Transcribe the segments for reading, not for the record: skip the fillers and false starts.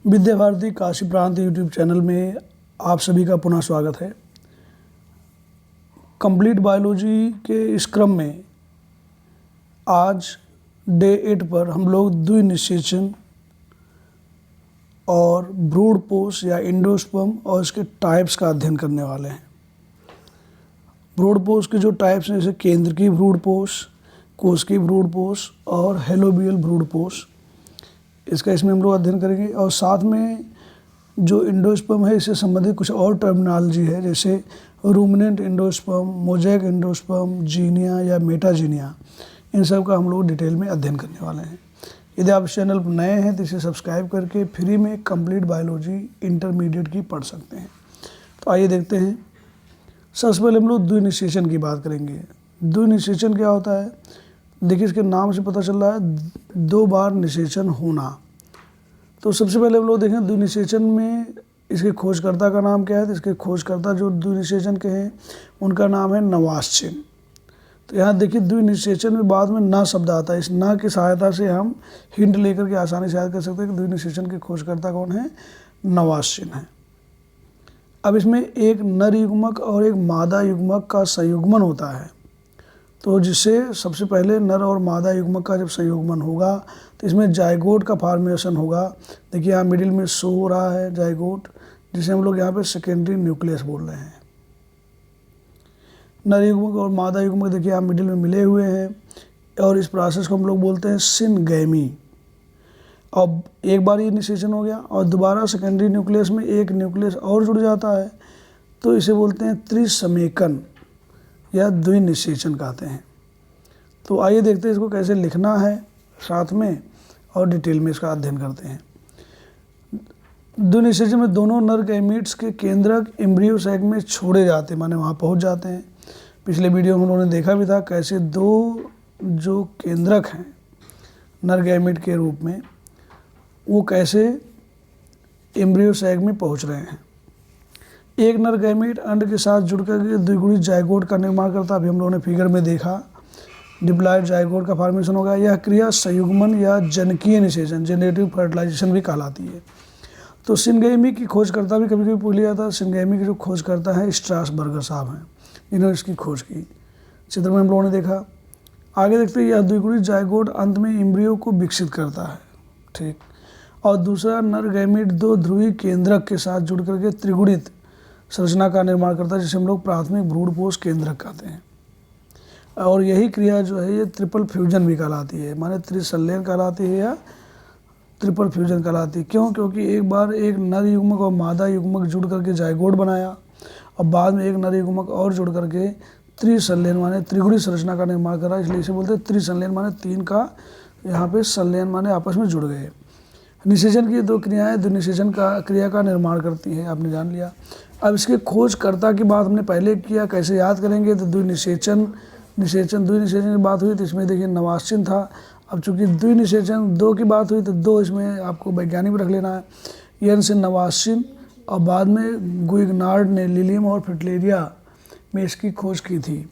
विद्या भारती काशी प्रांत YouTube channel में आप सभी का पुनः स्वागत है। कंप्लीट बायोलॉजी के इस क्रम में आज डे 8 पर हम लोग द्विनिषेचन और ब्रूडपोष या एंडोस्पर्म और इसके टाइप्स का अध्ययन करने वाले हैं। ब्रूडपोष के जो टाइप्स हैं जैसे केंद्रकीय ब्रूडपोष, कोशिकीय ब्रूडपोष और हेलोबियल ब्रूडपोष, इसका इसमें हम लोग अध्ययन करेंगे। और साथ में जो एंडोस्पर्म है इससे संबंधित कुछ और टर्मिनोलॉजी है जैसे रूमिनेंट एंडोस्पर्म, मोज़ेक एंडोस्पर्म, जीनिया या मेटाजीनिया, इन सब का हम लोग डिटेल में अध्ययन करने वाले हैं। यदि आप इस चैनल पर नए हैं तो इसे सब्सक्राइब करके फ्री में कंप्लीट बायोलॉजी इंटरमीडिएट की पढ़ सकते हैं। तो आइए देखते हैं। सबसे पहले हम लोग द्विनिषेचन की बात करेंगे। द्विनिषेचन क्या होता है? देखिए, इसके नाम से पता चल रहा है 2 बार निषेचन होना। तो सबसे पहले हम लोग देखें द्विनिषेचन में इसके खोजकर्ता का नाम क्या है। तो इसके खोजकर्ता जो द्विनिषेचन के हैं उनका नाम है नवाश्चिन। तो यहाँ देखिए द्विनिषेचन में बाद में न शब्द आता है। इस न की सहायता से हम हिंट लेकर के आसानी से याद कर सकते हैं कि द्विनिषेचन के खोजकर्ता कौन है? नवाश्चिन है। अब इसमें एक नर युग्मक और एक मादा युग्मक का संयुग्मन होता है। तो जिससे सबसे पहले नर और मादा युग्मक का जब संयुग्मन होगा तो इसमें जाइगोट का फॉर्मेशन होगा। देखिए यहाँ मिडिल में शो हो रहा है जाइगोट, जिसे हम लोग यहाँ पे सेकेंडरी न्यूक्लियस बोल रहे हैं। नर युग्मक और मादा युग्मक देखिए यहाँ मिडिल में मिले हुए हैं और इस प्रोसेस को हम लोग बोलते हैं सिनगैमी। अब एक बार ये निषेचन हो गया और दोबारा सेकेंडरी न्यूक्लियस में एक न्यूक्लियस और जुड़ जाता है तो इसे बोलते हैं त्रिसमेकन या द्विनिषेचन कहते हैं। तो आइए देखते हैं इसको कैसे लिखना है साथ में और डिटेल में इसका अध्ययन करते हैं। द्विनिषेचन में दोनों नर गैमीट्स के केंद्रक एम्ब्रियो सैक में छोड़े जाते हैं, माने वहाँ पहुँच जाते हैं। पिछले वीडियो में उन्होंने देखा भी था कैसे 2 जो केंद्रक हैं नर गैमीट के रूप में वो कैसे एम्ब्रियो सैक में पहुँच रहे हैं। एक नर गैमीट अंड के साथ जुड़कर के द्विगुणित जाइगोट का निर्माण करता है। अभी हम लोगों ने फिगर में देखा डिप्लॉयड जाइगोट का फॉर्मेशन होगा। यह क्रिया संयुग्मन या जनकीय निषेचन, जेनेरेटिव फर्टिलाइजेशन भी कहलाती है। तो सिनगैमी की खोजकर्ता भी कभी कभी पूछ लिया था। सिनगैमी के जो खोजकर्ता हैं स्ट्रासबर्गर साहब हैं, इन्होंने इसकी खोज की। चित्र में हम लोगों ने देखा। आगे देखते हैं, यह द्विगुणित जाइगोट अंत में एम्ब्रियो को विकसित करता है, ठीक। और दूसरा नर गैमीट 2 ध्रुवीय केंद्रक के साथ जुड़ करके त्रिगुणित संरचना का निर्माण करता है जिसे हम लोग प्राथमिक भ्रूणपोष केंद्रक कहते हैं। और यही क्रिया जो है ये ट्रिपल फ्यूजन भी कहलाती है, माने त्रिसंलयन कहलाती है या ट्रिपल फ्यूजन कहलाती है। क्यों? क्योंकि एक बार एक नर युग्मक और मादा युग्मक जुड़ करके जाइगोट बनाया और बाद में एक नर युग्मक और जुड़ करके त्रिसंलयन माने त्रिगुणित संरचना का निर्माण करा, इसलिए इसे बोलते हैं त्रिसंलयन, माने 3 का यहाँ पे संलयन माने आपस में जुड़ गए। निषेचन की 2 क्रियाएँ द्विनिषेचन का क्रिया का निर्माण करती हैं, आपने जान लिया। अब इसके खोजकर्ता की बात हमने पहले किया, कैसे याद करेंगे? तो द्विनिषेचन की बात हुई तो इसमें देखिए नवाश्चिन था। अब चूंकि द्विनिषेचन 2 की बात हुई तो 2 इसमें आपको वैज्ञानिक रख लेना है। यन से नवाश्चिन और बाद में गुइगनार्ड ने लिलियम और फ्रिटलेरिया में इसकी खोज की थी।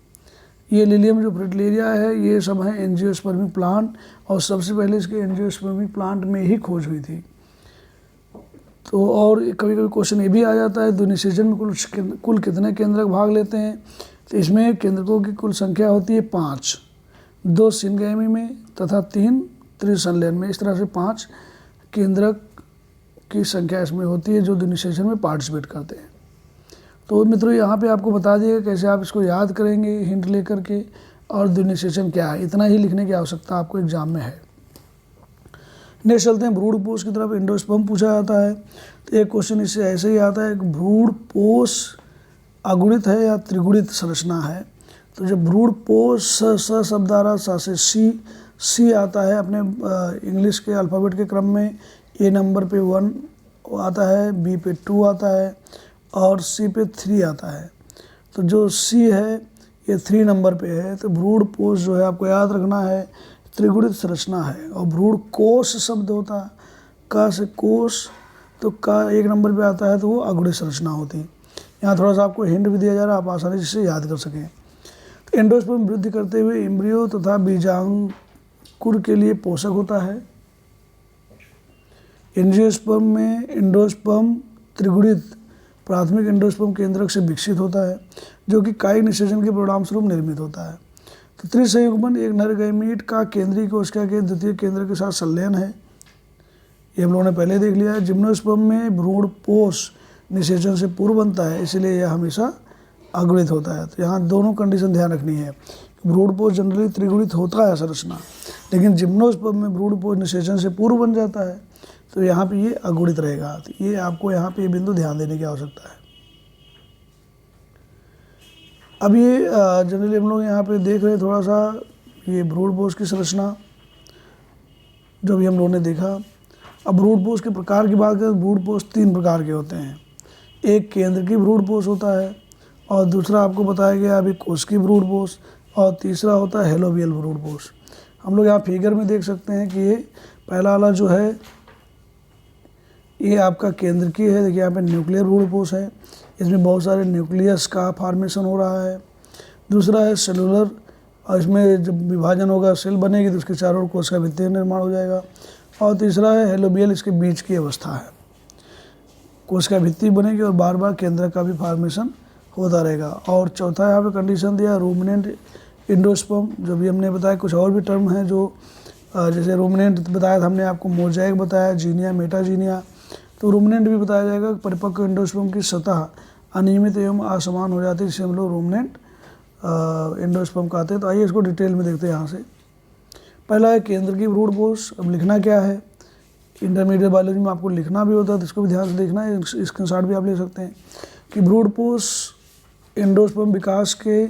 ये लिलियम जो फ्रिटलेरिया है ये सब हैं एंजियोस्पर्मिक प्लांट और सबसे पहले इसके एंजियोस्पर्मिक प्लांट में ही खोज हुई थी। तो और कभी कभी क्वेश्चन ये भी आ जाता है द्विनिषेचन में कुल कितने केंद्रक भाग लेते हैं? तो इसमें केंद्रकों की कुल संख्या होती है 5, 2 सिनगैमी में तथा 3 त्रिसंलयन में। इस तरह से 5 केंद्रक की संख्या इसमें होती है जो द्विनिषेचन में पार्टिसिपेट करते हैं। तो मित्रों यहाँ पे आपको बता दिए कैसे आप इसको याद करेंगे हिंट लेकर के, और द्विनिषेचन क्या है इतना ही लिखने की आवश्यकता आपको एग्जाम में है। नेक्स्ट चलते हैं भ्रूणपोष की तरफ। एंडोस्पर्म पूछा जाता है तो एक क्वेश्चन इससे ऐसे ही आता है कि भ्रूणपोष अगुणित है या त्रिगुणित संरचना है। तो जब भ्रूणपोष स शब्द आ रहा सा से सी आता है अपने इंग्लिश के अल्फ़ाबेट के क्रम में। ए नंबर पे 1 आता है, बी पे 2 आता है और सी पे 3 आता है। तो जो सी है ये 3 नंबर पे है। तो भ्रूणपोष जो है आपको याद रखना है त्रिगुणित संरचना है। और भ्रूणकोश शब्द होता है, का से कोश, तो का 1 नंबर पे आता है तो वो अगुणित संरचना होती है। यहाँ थोड़ा सा आपको हिंट भी दिया जा रहा है, आप आसानी से याद कर सकें। तो एंडोस्पर्म वृद्धि करते हुए एम्ब्रियो तथा बीजांकुर के लिए पोषक होता है। एंजियोस्पर्म में एंडोस्पर्म त्रिगुणित प्राथमिक एंडोस्पर्म केंद्रक से विकसित होता है, जो कि कायिक निषेचन के परिणाम स्वरूप निर्मित होता है। तो त्रिसंयुग्मन एक नर गैमीट का केंद्रीय कोशिका के द्वितीय केंद्र के साथ संलयन है, ये हम लोगों ने पहले देख लिया है। जिम्नोस्पर्म में भ्रूणपोष निषेचन से पूर्व बनता है, इसलिए यह हमेशा अगुणित होता है। तो यहाँ दोनों कंडीशन ध्यान रखनी है। भ्रूणपोष जनरली त्रिगुणित होता है संरचना, लेकिन जिम्नोस्पर्म में भ्रूणपोष निषेचन से पूर्व बन जाता है, तो यहाँ पे ये अगुणित रहेगा। तो ये आपको यहाँ पे ये बिंदु ध्यान देने की आवश्यकता है। अब ये जनरली हम लोग यहाँ पे देख रहे हैं थोड़ा सा ये भ्रूणपोष की संरचना जो भी हम लोगों ने देखा। अब भ्रूणपोष के प्रकार की बात करें तो भ्रूणपोष 3 प्रकार के होते हैं। एक केंद्र की भ्रूणपोष होता है, और दूसरा आपको बताया गया अभी कोशिकीय भ्रूणपोष, और तीसरा होता है हेलोबियल भ्रूणपोष। हम लोग यहाँ फिगर में देख सकते हैं कि ये पहला वाला जो है ये आपका केंद्र की है। देखिए यहाँ पे न्यूक्लियर भ्रूणपोष है, इसमें बहुत सारे न्यूक्लियस का फॉर्मेशन हो रहा है। दूसरा है सेलुलर, और इसमें जब विभाजन होगा सेल बनेगी तो उसके चारों ओर कोशिका भित्ति निर्माण हो जाएगा। और तीसरा है हेलोबियल, इसके बीच की अवस्था है, कोशिका भित्ति बनेगी और बार बार केंद्र का भी फॉर्मेशन होता रहेगा। और चौथा यहाँ पे कंडीशन दिया रूमिनेंट एंडोस्पर्म, जो भी हमने बताया। कुछ और भी टर्म हैं जो जैसे रूमिनेंट बताया था हमने आपको, मोजाइक बताया, जीनिया, मेटाजीनिया। तो रूमिनेंट भी बताया जाएगा। परिपक्व एंडोस्पर्म की सतह अनियमित एवं असमान हो जाती है, जिसे हम लोग रूमिनेंट एंडोस्पर्म कहते हैं। तो आइए इसको डिटेल में देखते हैं। यहाँ से पहला है केंद्र की भ्रूणपोष। अब लिखना क्या है, इंटरमीडिएट बायोलॉजी में आपको लिखना भी होता है, तो इसको भी ध्यान से देखना है। स्क्रीनशॉट भी आप ले सकते हैं कि भ्रूणपोष एंडोस्पर्म विकास के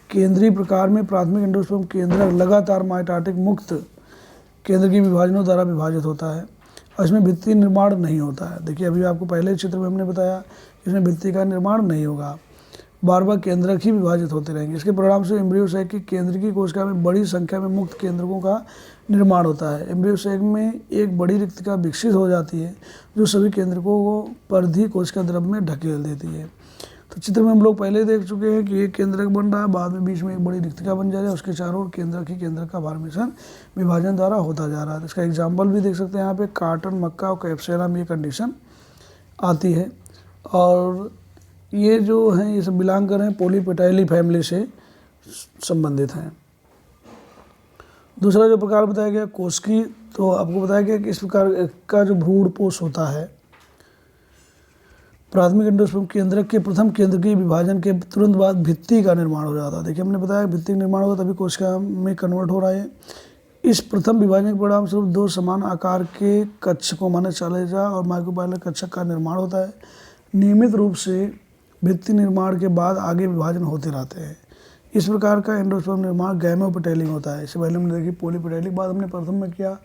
केंद्रीय प्रकार में प्राथमिक एंडोस्पर्म केंद्रक लगातार माइटोटिक मुक्त केंद्र की विभाजनों द्वारा विभाजित होता है, और इसमें भित्ति निर्माण नहीं होता है। देखिए अभी आपको पहले चित्र में हमने बताया इसमें भित्ति का निर्माण नहीं होगा, बार बार केंद्रक ही विभाजित होते रहेंगे। इसके परिणाम से एम्ब्रियो सैक की केंद्र की कोशिका में बड़ी संख्या में मुक्त केंद्रकों का निर्माण होता है। एम्ब्रियो सैक में एक बड़ी रिक्तिका विकसित हो जाती है, जो सभी केंद्रकों को परिधि कोशिका द्रव में ढकेल देती है। तो चित्र में हम लोग पहले देख चुके हैं कि एक केंद्रक बन रहा है, बाद में बीच में एक बड़ी रिक्तिका बन जा रही है, उसके चारों ओर केंद्रक ही केंद्रक का फॉर्मेशन विभाजन द्वारा होता जा रहा है। इसका एग्जाम्पल भी देख सकते हैं यहाँ पे, कॉटन, मक्का और कैप्सेरा में ये कंडीशन आती है। और ये जो हैं ये सब बिलोंग कर रहे हैं पॉलीपेटाइली फैमिली से संबंधित हैं। दूसरा जो प्रकार बताया गया कोशिकी, तो आपको बताया गया कि इस प्रकार का जो भ्रूणपोष होता है प्राथमिक एंडोस्पर्म केंद्रक के प्रथम केंद्र के विभाजन के तुरंत बाद भित्ति का निर्माण हो जाता है। देखिए हमने बताया भित्ति का निर्माण होगा तभी कोशिका में कन्वर्ट हो रहा है। इस प्रथम विभाजन के परिणाम स्वरूप 2 समान आकार के कक्षकों माने चालेजा और माइक्रोपाइलर कक्षक का निर्माण होता है। नियमित रूप से भित्ति निर्माण के बाद आगे विभाजन होते रहते हैं। इस प्रकार का एंडोस्पर्म निर्माण गैमेओपेटाइलिंग होता है। इससे पहले हमने देखी पॉलीपेटाइलिक, बाद हमने प्रथम में किया,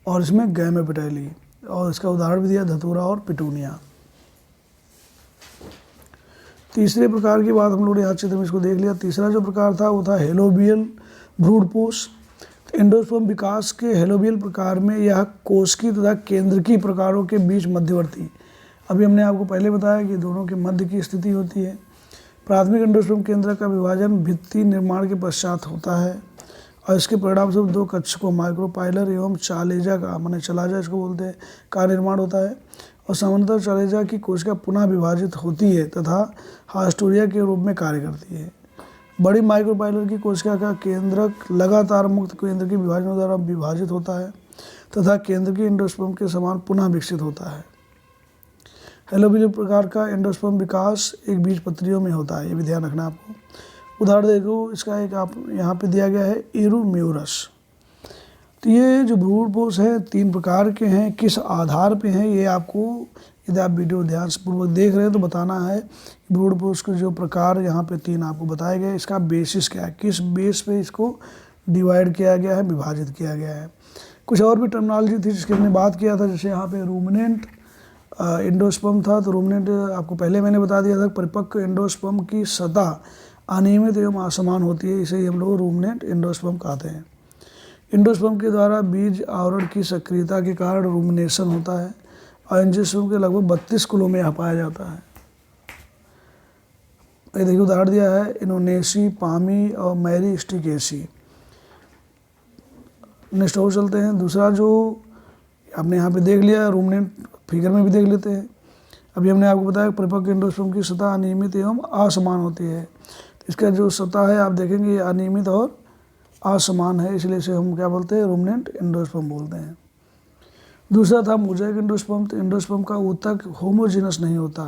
और इसमें गैमेओपेटाइलिक, और इसका उदाहरण भी दिया धतूरा और पिटूनिया। तीसरे प्रकार की बात हम लोग यहाँ चित्र में इसको देख लिया। तीसरा जो प्रकार था वो था हेलोबियल भ्रूणपोष। एंडोस्पर्म विकास के हेलोबियल प्रकार में यह कोशिकी तथा केंद्रकी प्रकारों के बीच मध्यवर्ती, अभी हमने आपको पहले बताया कि दोनों के मध्य की स्थिति होती है। प्राथमिक एंडोस्पर्म केंद्र का विभाजन भित्ति निर्माण के पश्चात होता है, और इसके परिणाम स्वरूप 2 कक्षकों माइक्रोपाइलर एवं चालेजा का, माने चलाजा इसको बोलते हैं, का निर्माण होता है। और सामान्यतः चालेजा की कोशिका पुनः विभाजित होती है तथा हास्टोरिया के रूप में कार्य करती है। बड़ी माइक्रोपाइलर की कोशिका का केंद्रक लगातार मुक्त केंद्र की विभाजनों द्वारा विभाजित होता है तथा केंद्र की एंडोस्पर्म के समान पुनः विकसित होता है। हेलोबियल प्रकार का एंडोस्पर्म विकास एक बीजपत्रियों में होता है, ये भी ध्यान रखना आपको। उदाहरण देखो इसका एक आप यहाँ पे दिया गया है एरूम्यूरस। तो ये जो भ्रूणपोष है 3 प्रकार के हैं, किस आधार पे हैं ये आपको, यदि आप वीडियो ध्यानपूर्वक देख रहे हैं तो बताना है। भ्रूणपोष के जो प्रकार यहाँ पे 3 आपको बताए गए, इसका बेसिस क्या है, किस बेस पे इसको डिवाइड किया गया है, विभाजित किया गया है। कुछ और भी टर्मिनोलॉजी थी जिसकी हमने बात किया था, जैसे यहाँ पे रूमिनेंट एंडोस्पर्म था, तो रूमिनेंट आपको पहले मैंने बता दिया था, परिपक्व एंडोस्पर्म की सतह अनियमित एवं असमान होती है, इसे ही हम लोग रूमिनेंट एंडोस्पर्म कहते हैं। एंडोस्पर्म के द्वारा बीज आवरण की सक्रियता के कारण रूमिनेशन होता है, और एंजियोस्पर्म के लगभग 32 कुलों में यह पाया जाता है। ये देखिए उदाहरण दिया है इनोनेसी, पामी और मैरी स्टिकेसी। नेक्स्ट और चलते हैं। दूसरा जो आपने यहाँ पे देख लिया, रूमिनेंट फिगर में भी देख लेते हैं। अभी हमने आपको बताया परिपक्व एंडोस्पर्म की सतह अनियमित एवं असमान होती है। तो इसका जो सतह है आप देखेंगे ये अनियमित और असमान है, इसलिए इसे हम क्या बोलते हैं, रूमिनेंट एंडोस्पर्म बोलते हैं। दूसरा था मोज़ेक एंडोस्पर्म। तो एंडोस्पर्म का ऊतक होमोजीनस नहीं होता,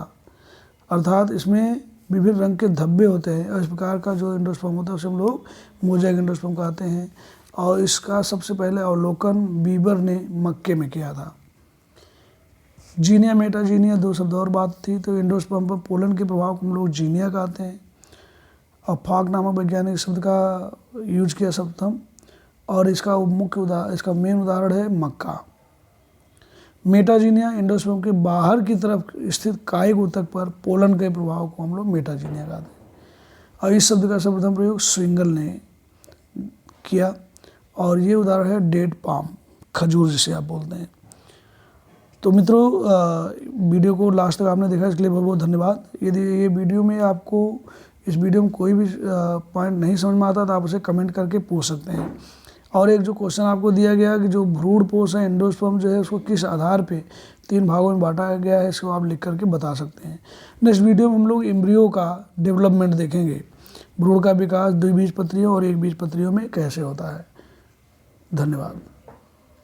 अर्थात इसमें विभिन्न रंग के धब्बे होते हैं। इस प्रकार का जो एंडोस्पर्म होता है उसे हम लोग मोज़ेक एंडोस्पर्म कहते हैं। और इसका सबसे पहले अवलोकन बीबर ने मक्के में किया था। जीनिया मेटाजीनिया दो शब्द और बात थी। तो एंडोस्पर्म पर पोलन के प्रभाव को हम लोग जीनिया कहते हैं। और फॉक नामक वैज्ञानिक शब्द का यूज किया शब्द, और इसका इसका मेन उदाहरण है मक्का। मेटाजीनिया एंडोस्पर्म के बाहर की तरफ स्थित कायिक ऊतक पर पोलन के प्रभाव को हम लोग मेटाजीनिया कहते हैं। और इस शब्द का सर्वप्रथम प्रयोग स्विंगल ने किया, और ये उदाहरण है डेट पाम, खजूर जिसे आप बोलते हैं। तो मित्रों, वीडियो को लास्ट तक आपने देखा, इसके लिए बहुत बहुत धन्यवाद। यदि ये वीडियो में आपको इस वीडियो में कोई भी पॉइंट नहीं समझ में आता तो आप उसे कमेंट करके पूछ सकते हैं। और एक जो क्वेश्चन आपको दिया गया कि जो भ्रूणपोष है एंडोस्पर्म जो है उसको किस आधार पे 3 भागों में बांटा गया है, इसको आप लिख करके बता सकते हैं। नेक्स्ट वीडियो में हम लोग एम्ब्रियो का डेवलपमेंट देखेंगे, भ्रूण का विकास द्विबीजपत्रियों और एकबीजपत्रियों में कैसे होता है। धन्यवाद।